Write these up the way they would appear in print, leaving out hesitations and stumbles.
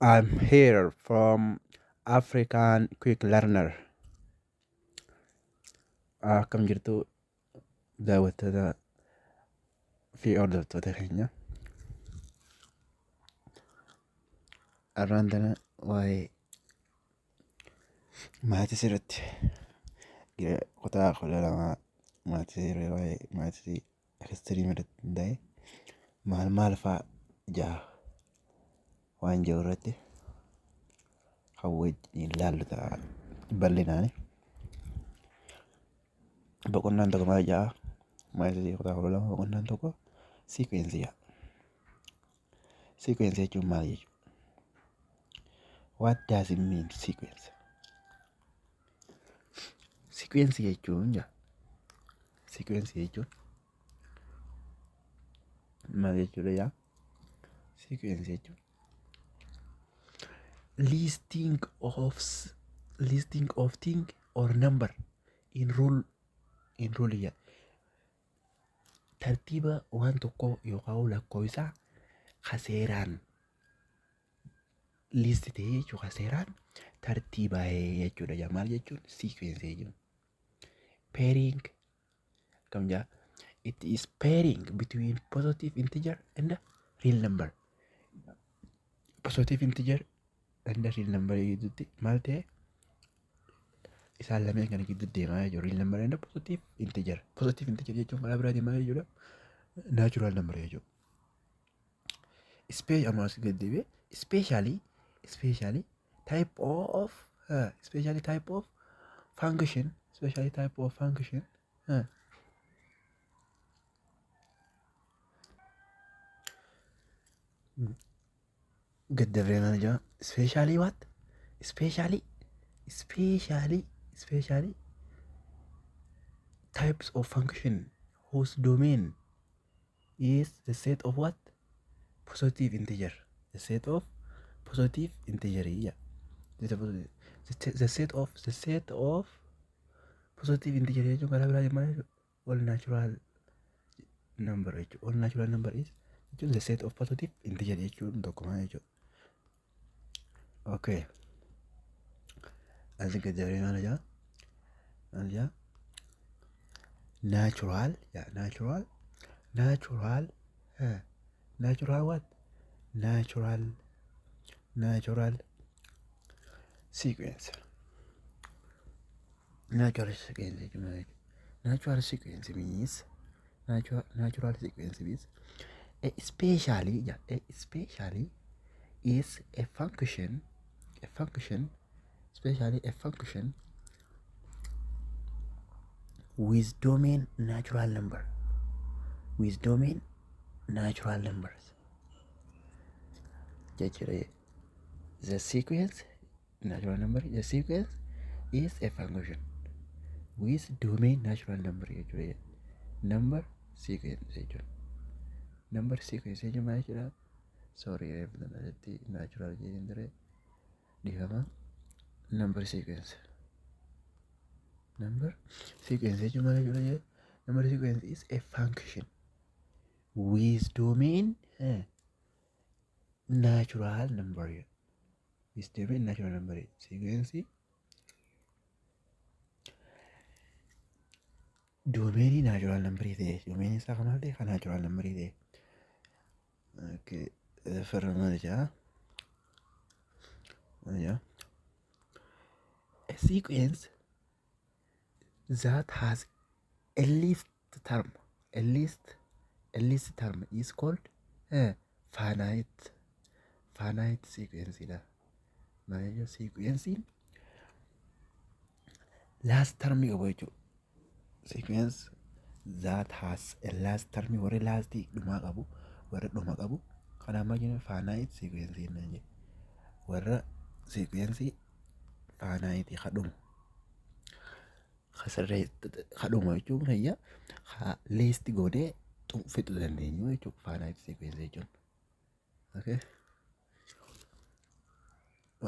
I'm here from African Quick Learner. Akkam jirtu daawwattoota fi hordoftoota keenya. Har'aan tana waa'ee maatii irratti kutaa 12 waa'ee maatii histirii irratti hundaa'e maal fa'aa ja'a waan jiru irratti kan wajjin ilaallu ta'a bal'inaani. Boqonnaan tokko maal ja'a? Maatii kutaa 12 boqonnaan tokko siikwensii ja'a. Siikwensii jechuun maal jechuudha? What does it mean sequence? Sequence jechuun maal jechuudha yaa? Sequence jechuun listing of thing or number in rule yaa. Tartiiba waan tokko yookaan lakkoofsa seeraan listi ta'ee jechuudha. Seeraan tartiibaa'ee jechuudha yaa. Maal jechuun sequence jechuun pairing kam jaa? It is pairing between positive integer and real number. Positive integer and real number gidduutti maal ta'e? Isaan lameen kana gidduu deemaa jiru. Real number and positive integer. Positive integer jechuun karaa biraatiin maal jechuudha? Natural number jechuudha. Especially type of function. Gaddabree maal jedhama? Especially what? Especially types of function whose domain is the set of what? Positive integer. The set of positive integer. Yeah. The set of positive integer jechuun karaa biraatiin maal jechuudha? All natural number jechuudha. All natural number is jechuun the set of positive integer jechuun tokko maal jechuudha? Okay. As gaddabree maal jedhama? Natural what? Natural sequence. Natural sequence means especially is a function with domain natural numbers. The sequence natural number. The sequence is a function with domain natural number. Number sequence jechuudha. Number sequence jechuun maal jechuudha? Sorry, natural jechuun dhiifama. Number sequence jechuun maal jechuudha? Number sequence is a function with domain natural number. Sequence domain natural number ta'e. Domain isaa kan maal ta'e? Kan natural number ta'e. Okay. Maal jedhaa? A sequence that has a least term is called finite sequence. Maal sequence last term qabu jechuudha. Sequence that has a last term warra last dhuma qabu kana amma jennu finite sequence jenna. Warra sequence finite kadhumu jechuun fayyaa least goonee fixuu dandeenyu jechuudha. Finite sequence jechuun.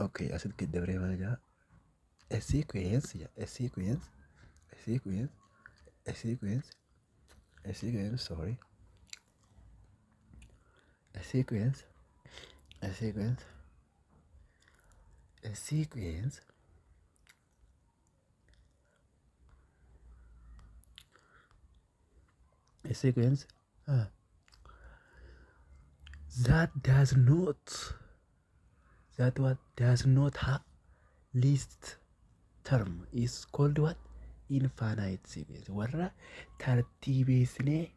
Okay, asitti gaddabree maal jedhaa? A sequence a sequence that does not have least term is called what? Infinite sequence. Warra tartiibessinee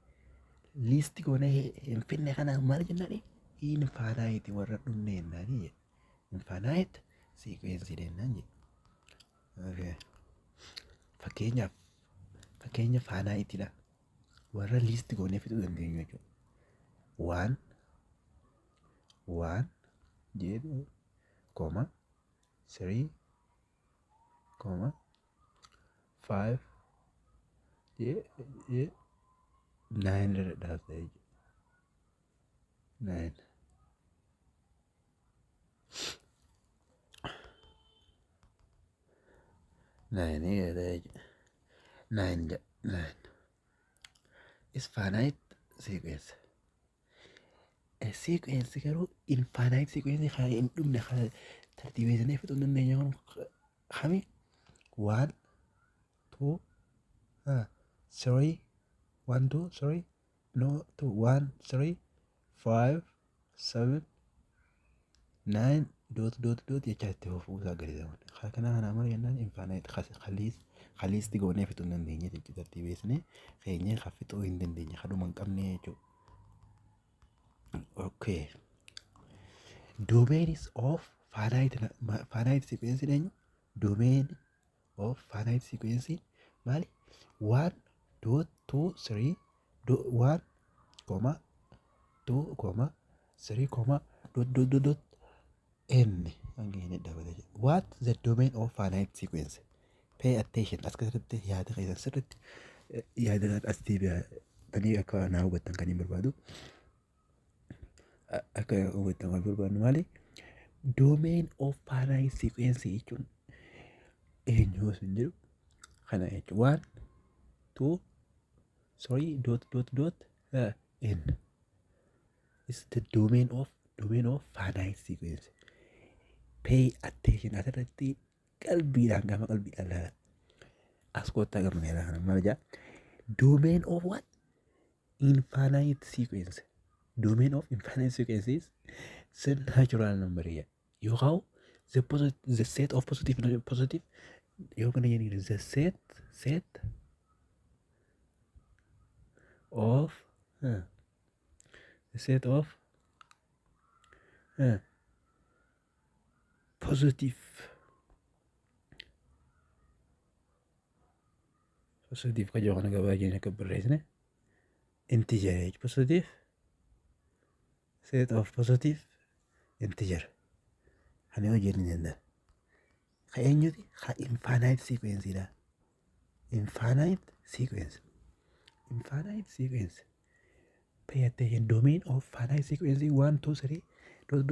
liist goone hin finne kana maal jennaan? Infinite warra dhumne jennaani. Infinite sequence jennaan jedhe. Okay. Fakkeenya finiteidha. Warra liist goonee fixuu dandeenyu jechuudha. 1 jedhu, 3, 5 jedhu 9 irra dhaabda jechuudha. 9 is finite sequence. A sequence garuu infinite sequence kan hin dhumne kan tartiibessinee fixuu dandeenya kami? 1, 2, 3, 1, 2, 3, no, 2, 1, 3, 5, 7, 9, dot jechaa itti fufuu isaa galiisaman. Kana maal jennaan? Infinite kaliisti goonee fixuu hin dandeenye jechuudha. Tartiibessinee keenyee kan fixuu hin dandeenye kadhuma hin qabne jechuudha. Okay. Domains of finite sequence eenyu? Domain of finite sequence maali? 1, 2, 3, 1, 2, 3, dot n. What the domain of finite sequence? Pay attention. As keessatti yaada keessan sirriitti yaada as deebi'anii akka naa hubattan kan hin barbaadu. Akka hubattan kan barbaadnu maali? Domain of finite sequence jechuun eenyu osoo hin jedhu kana jechuudha. 1, 2, 3, dot n is the domain of finite sequence. Pay attention. Asirratti qalbiidhaan gama qalbiidhaan laala. As koottaa gamneera kana maal jedha? Domain of what? Infinite sequence. Domain of infinite sequence is the natural number here. Yookaan the set of positive yookaan jenni the set of positive kaja kana gabaa jenna akka barreessine integer positive set of positive integer kana yoo jenni danda'a. Ka eenyuti? Ka infinite sequence dha. Infinite sequence. Pay attention. Domain of finite sequence 1, 2, 3 dot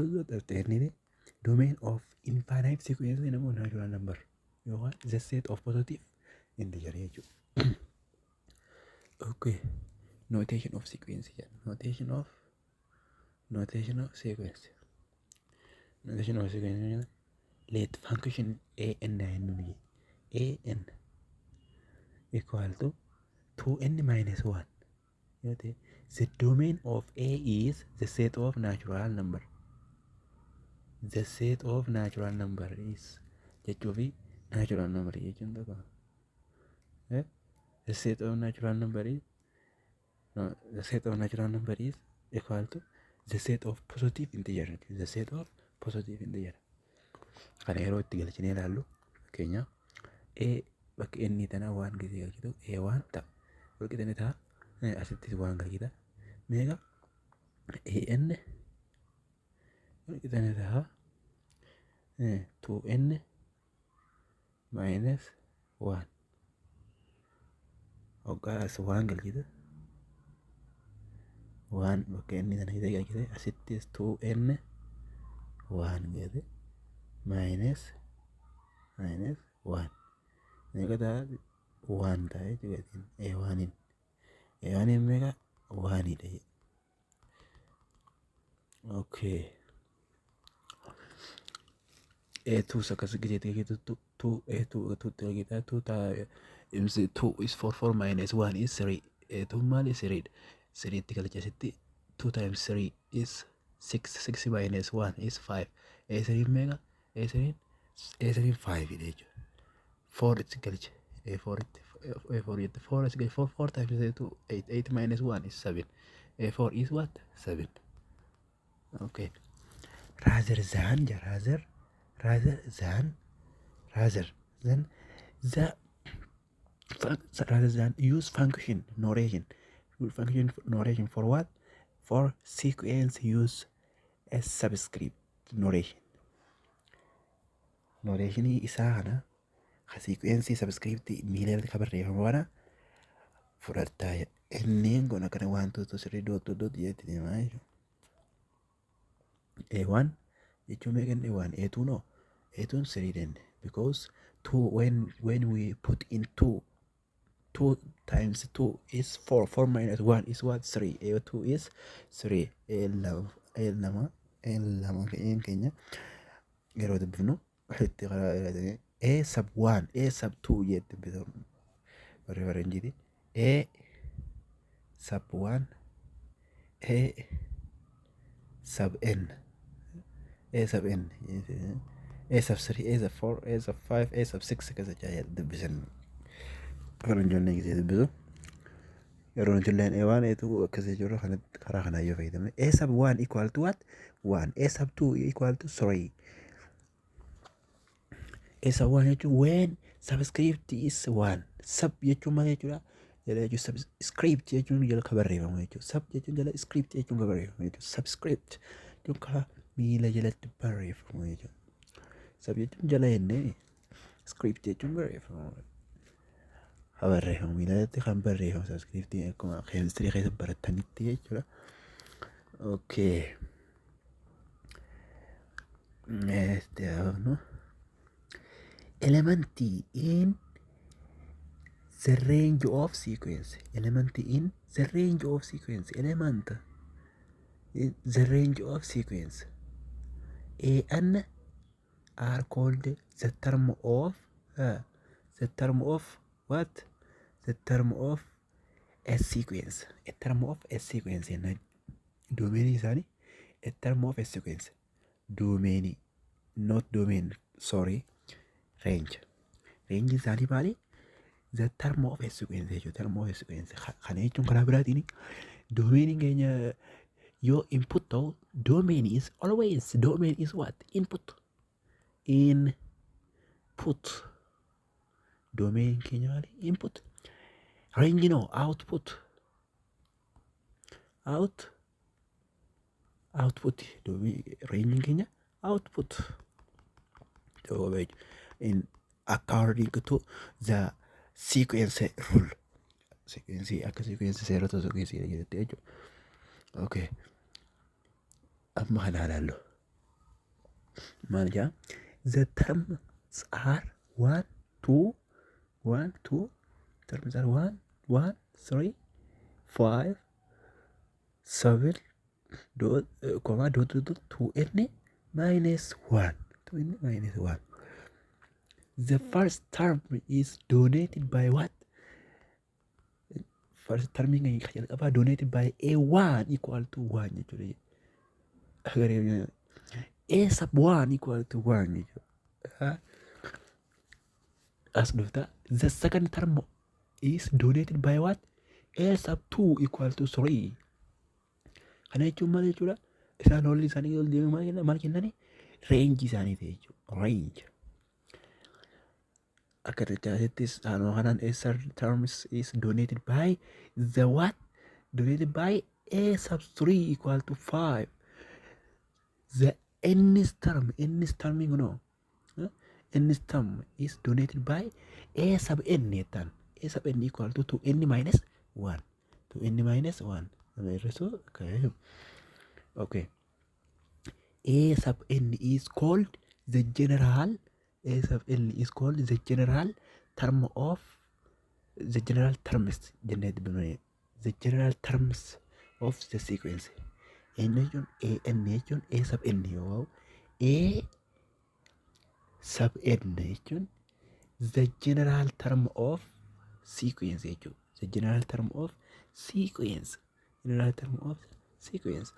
domain of infinite sequence namoo natural number yookaan the set of positive integer jechuudha. Okay. Notation of sequence. Notation of sequence. Let function an equal to 2n minus 1. The domain of A is the set of natural number. The set of natural number is jechuufi natural number jechuun tokko. The set of natural number is equal to the set of positive integer. The set of positive integer. Kana yeroo itti galchinee ilaallu fakkeenyaaf A bakka inni tana waan gisee galchitu A1 ta'a. Walqixanii ta'a. Asittis waan galchita. Meeqa? AN walqixanii ta'a. 2n minus 1. As waan galchita. 1 bakka inni tana gisee galchite. Asittis 2n 1 gate minus 1. Meeqa ta'a? 1 ta'a jechuudha. A1 meeqa? 1 dha. Okay. A2 sakas gijete gitu 2 A2 2 kita 2 times 2 is 4 minus 1 is 3 A2 mali 3 3 tikal jasitti 2 times 3 is 6 minus 1 is 5 A3 mega A3 5 dejo 4 tikal A4 A4 is 4 times 2 8 minus 1 is 7 A4 is what 7 okay rather than the rather than use function notation for what? For sequence use a subscript notation isaa kana ka sequence subscript miileelti ka barreeffamu kana fudhattaa inneen kun akkana wantoota sirrii dot jetti deemaa jechuudha. A1 jechuun meeqan A1 A2 no A2 3 then because 2 when we put in 2 times 2 is 4 4 minus 1 is what 3 A2 is 3 L keenyan keenya yeroo dubbifnu itti A sub 1 A sub 2 jette bituu barreeffama injiti A sub 1 A sub n A sub n A sub 3 A sub 4 A sub 5 A sub 6 kasa jaya dubbisan kan jonne gisee dubbisu yeroo ijoolleen A1 A2 akkasii jiru karaa kanaa yoo fayyadamne A sub 1 equal to what 1 A sub 2 equal to 3 A sub 1 jechuun when subscript is 1 sub jechuun maal jechuudha jala jechuun subscript jechuun jala ka barreeffamu jechuudha sub jechuun jala script jechuun ka barreeffamu jechuudha subscript jechuun ka miila jalatti barreeffamu jechuudha sub jechuun jala jennee script jechuun barreeffamu barreeffamu miila jalatti kan barreeffamu subscript akkuma chemistry keessa baratanitti jechuudha. Okay. No. Element in the range of sequence. Element in the range of sequence. Element in the range of sequence. A and are called the term of what? The term of a sequence. A term of a sequence. Domain is a term of a sequence. Domain, not domain. Sorry. Range is anybody the term of a sequence term of a sequence kana jechuun karaa biraatiin domain keenya your input ta'u domain is what input domain keenya maali input range no output domain range keenya output in according to the sequence rule. Sequence zero to sequence jechuudha. Okay. Amma kana ilaallu. Maal jaa? The terms are 1, 2, terms are 1, 3, 5, 7, dot, 2n minus 1. 2n minus 1. The first term is donated by what? First term is donated by A1 equal to 1. A sub 1 equal to 1. As the second term is donated by what? A sub 2 equal to 3. Kana jechuun maal jechuudha? Isaan olli isaanii ol deemaa maal kennani? Range isaanii ta'e jechuudha. Range. This term is donated by the what? Donated by A sub 3 equal to 5. The nth term is donated by A sub n. A sub n equal to 2n minus 1. 2n minus 1. Okay. A sub n is called the general. A sub n is called the general term of the general terms of the sequence. A sub n. Sub-n jechuun the general term of sequence jechuudha. The general term of sequence. General term of sequence.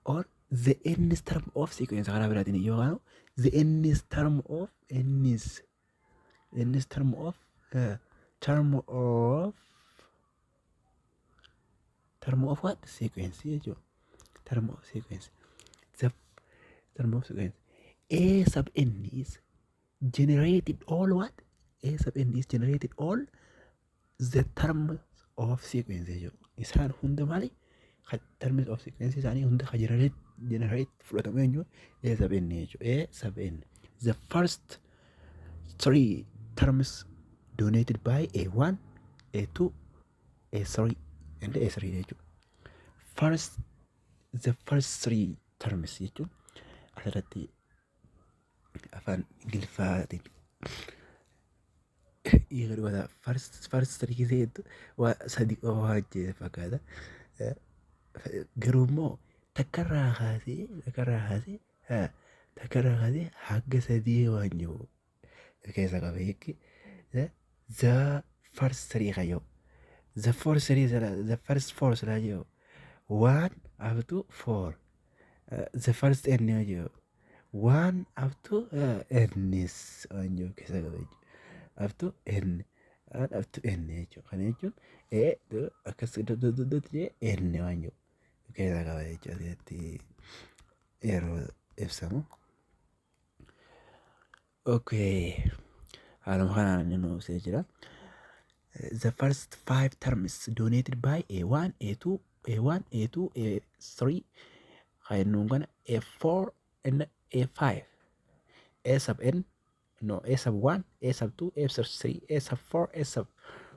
Or the nth term of sequence. Karaa biraatiin yoo kaanu the nth term of nth term of term of what? Sequence jechuudha. Term of sequence. The term of sequence. A sub n is generated all what? A sub n is generated all the terms of sequence jechuudha. Isaan hunda maali? Terms of sequence isaanii hunda generate fudhatamu eenyu? A sub n jechuudha. A sub n. The first three terms donated by A1, A2, A3, and A3 jechuudha. The first three terms jechuun asirratti afaan Ingiliffaatiin yeroo first three gisee waa sadi waa jee fakkaata. Garuu immoo takkarraa kaasee hanga sadii waan jiru keessa qaba jechuudha. The first three kayo. The first four sila 1 up to 4. The first n yo 1 up to n is on you kesa gabay. Up to n jechuudha. Kana jechuun akkas n waan jiru keessa qaba jechuudha yeroo ibsamu. Okay. The first 5 terms donated by A1, A2, A3, A4, and A5. A sub n, no, A sub 1, A sub 2, A sub 3, A sub 4, A sub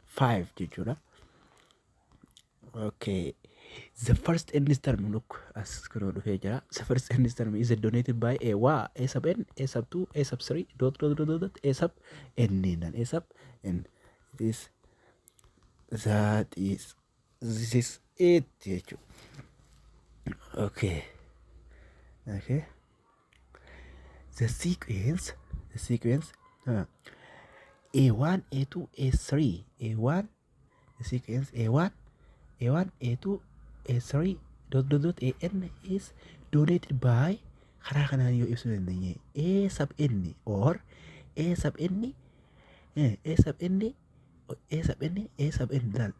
5. Okay. The first n term, look, as the first n term is donated by A1, A sub n, A sub 2, A sub 3, A sub n, A sub n. This is it. Okay. The sequence. A1, A2, A3. A1. The sequence A1, A2, A3. An is donated by A sub n or A sub n. A sub n. A sub n dal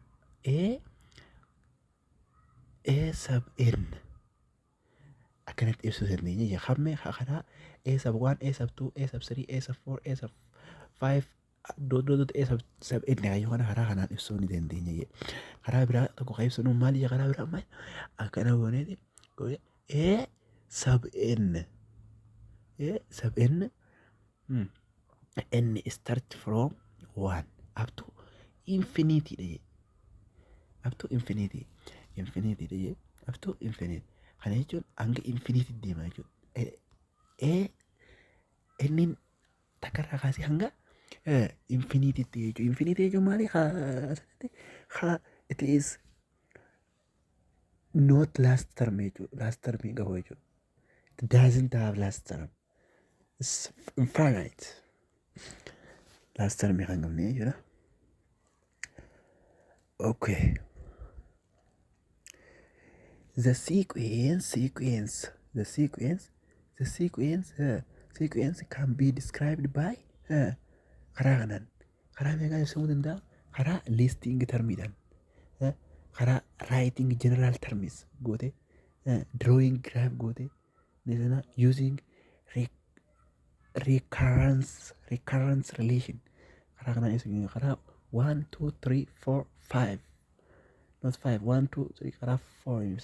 A sub n akkanatti ibsuu dandeenya. Hammee karaa A sub 1, A sub 2, A sub 3, A sub 4, A sub 5 A sub n kayyoo kana karaa kanaan ibsuu ni dandeenya. Karaa biraa tokko kan ibsinu maali? Karaa biraa maali? Akkana gooneeti A sub n n start from 1 up to infinity. Up to infinity. Kana jechuun hanga infinity deema jechuudha. Inni takkarraa kaasee hanga infinity jechuudha. Infinity jechuun maali? It is not last term jechuudha. Last term hin qabu jechuudha. It doesn't have last term. It's infinite. Last term kan qabne jechuudha. Okay. The sequence can be described by karaa kanaan. Karaa meeqaan ibsamuu danda'a? Karaa listing termiidhaan. Karaa writing general terms goote, drawing graph goote, using recurrence relation. Karaa kanaan ibsamuu karaa 1, 2, 3, 4, 5. Not 5, 1, 2, 3, karaa 4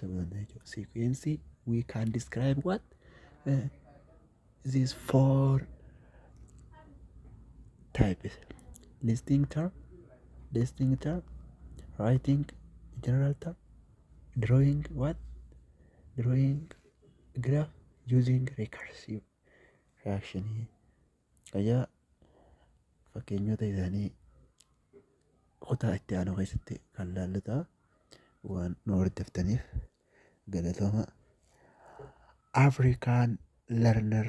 sequence. We can describe what? These 4 types: listing term, writing general term, drawing graph, using recursive reaction. Kaya fakkeenyota isaanii kutaa itti aanu keessatti kan laallu waan nu hordoftaniif galatooma. African learner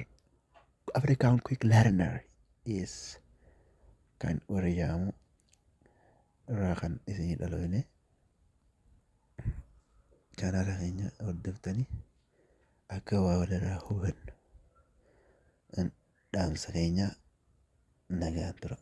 African quick learner is kan warra jedhamu irraa kan isinii dhaloone chaanaala keenya hordoftanii akka waa walirraa hubannu dhaamsa keenya nagaan tura.